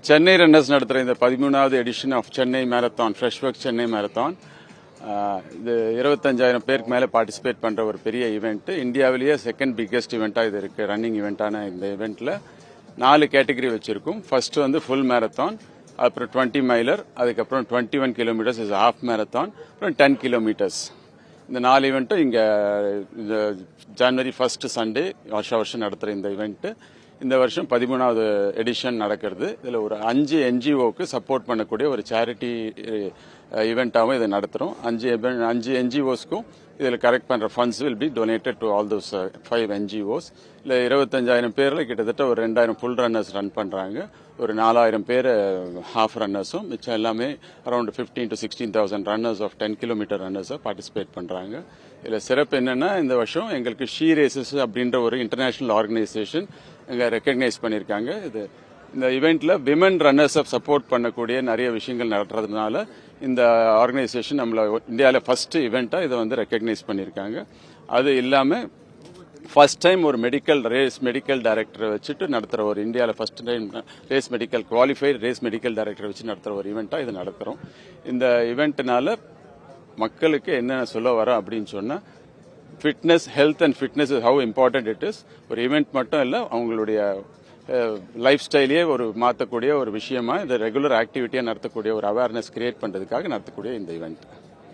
Chennai runners நடத்துகிற இந்த 13வது edition of Chennai marathon Freshworks Chennai marathon இது 25,000 பேருக்கு மேலே பார்ட்டிசிபேட் பண்ணுற ஒரு பெரிய ஈவெண்ட். இந்தியாவிலேயே செகண்ட் பிக்கெஸ்ட் ஈவெண்ட்டாக இது இருக்குது. ரன்னிங் ஈவெண்ட்டான இந்த ஈவெண்ட்டில் 4 கேட்டகரி வச்சுருக்கோம். ஃபர்ஸ்ட் வந்து ஃபுல் மேரத்தான், அப்புறம் 20 மைலர், அதுக்கப்புறம் 21 கிலோமீட்டர்ஸ் இஸ் ஹாஃப் மேரத்தான், அப்புறம் 10 கிலோமீட்டர்ஸ். இந்த 4 ஈவெண்ட்டும் இங்கே ஜனவரி 1 சண்டே வருஷம் நடத்துகிற இந்த ஈவெண்ட்டு இந்த வருஷம் 13வது எடிஷன் நடக்கிறது. இதில் ஒரு 5 என்ஜிஓக்கு சப்போர்ட் பண்ணக்கூடிய ஒரு சேரிட்டி ஈவெண்ட்டாகவும் இதை நடத்துகிறோம். 5 என்ஜிஓஸ்க்கும் இதில் கரெக்ட் பண்ணுற funds will be donated to all those 5 NGOs. இல்லை 25,000 பேரில் கிட்டத்தட்ட ஒரு 2,000 ஃபுல் ரன்னர்ஸ் ரன் பண்ணுறாங்க. ஒரு 4,000 பேர் ஹாஃப் ரன்னர்ஸும், மிச்சம் எல்லாமே around 15,000 to 16,000 runners of 10 kilometre ரன்னர்ஸை பார்ட்டிசிபேட் பண்ணுறாங்க. இதில் சிறப்பு என்னென்னா, இந்த வருஷம் எங்களுக்கு ஷீ ரேசஸ் அப்படின்ற ஒரு இன்டர்நேஷனல் ஆர்கனைசேஷன் எங்களை ரெக்கக்னைஸ் பண்ணியிருக்காங்க. இந்த ஈவெண்ட்டில் விமன் ரன்னர்ஸை சப்போர்ட் பண்ணக்கூடிய நிறைய விஷயங்கள் நடத்துறதுனால இந்த ஆர்கனைசேஷன் நம்மளை இந்தியாவில் ஃபர்ஸ்ட் ஈவெண்ட்டாக இதை வந்து ரெக்கக்னைஸ் பண்ணியிருக்காங்க. அது இல்லாமல் ஃபர்ஸ்ட் டைம் ஒரு மெடிக்கல் டைரக்டரை வச்சுட்டு நடத்துகிற ஒரு இந்தியாவில் ஃபர்ஸ்ட் டைம் குவாலிஃபைடு மெடிக்கல் டைரக்டரை வச்சு நடத்துகிற ஒரு ஈவெண்ட்டாக இது நடத்துகிறோம். இந்த ஈவெண்ட்னால மக்களுக்கு என்னென்ன சொல்ல வரோம் அப்படின்னு சொன்னால், fitness, health and fitness is how important it is. ஒரு ஈவெண்ட் மட்டும் இல்லை, அவங்களுடைய லைஃப் ஸ்டைலையே ஒரு மாற்றக்கூடிய ஒரு விஷயமா, இந்த ரெகுலர் ஆக்டிவிட்டியாக நடத்தக்கூடிய ஒரு அவேர்னஸ் கிரியேட் பண்ணுறதுக்காக நடத்தக்கூடிய இந்த ஈவெண்ட்.